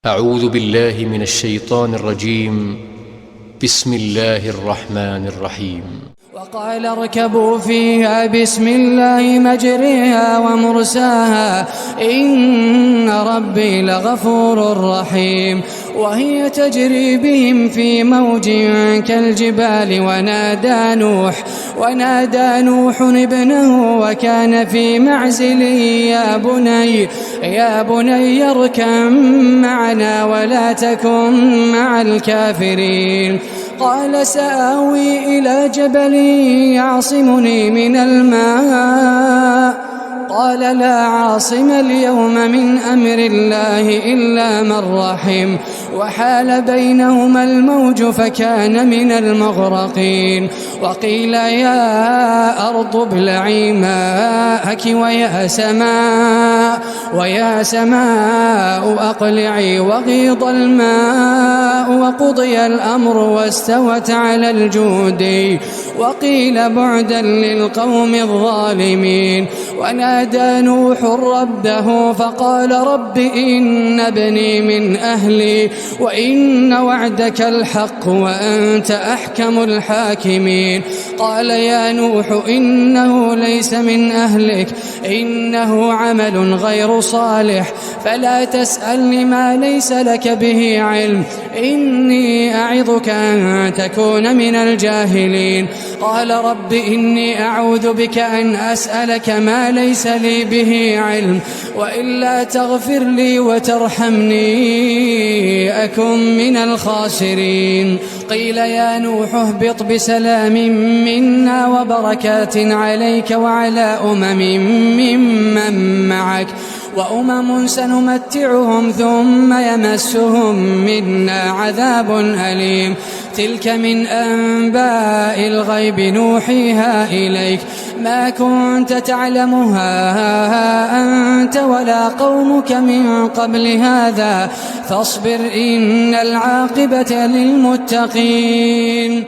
أعوذ بالله من الشيطان الرجيم. بسم الله الرحمن الرحيم. وقال اركبوا فيها بسم الله مجريها ومرساها إن ربي لغفور رحيم. وهي تجري بهم في موج كالجبال ونادى نوح ابنه وكان في معزل يا بني اركب معنا ولا تكن مع الكافرين. قال سآوي إلى جبل يعصمني من الماء قال لا عاصم اليوم من أمر الله إلا من رحم وحال بينهما الموج فكان من المغرقين. وقيل يا أرض ابلعي ماءك ويا سماء أقلعي وغيض الماء وقضي الأمر واستوت على الجود وقيل بعدا للقوم الظالمين. ونادى نوح ربه فقال رب إن ابني من أهلي وإن وعدك الحق وأنت أحكم الحاكمين. قال يا نوح إنه ليس من أهلك إنه عمل غير صالح فلا تسألني ما ليس لك به علم إني أعظك أن تكون من الجاهلين. قال رب إني أعوذ بك أن أسألك ما ليس لي به علم وإلا تغفر لي وترحمني أكن من الخاسرين. قيل يا نوح اهبط بسلام منا وبركات عليك وعلى ممن معك وأمم سنمتعهم ثم يمسهم منا عذاب أليم. تلك من أنباء الغيب نوحيها إليك ما كنت تعلمها أنت ولا قومك من قبل هذا فاصبر إن العاقبة للمتقين.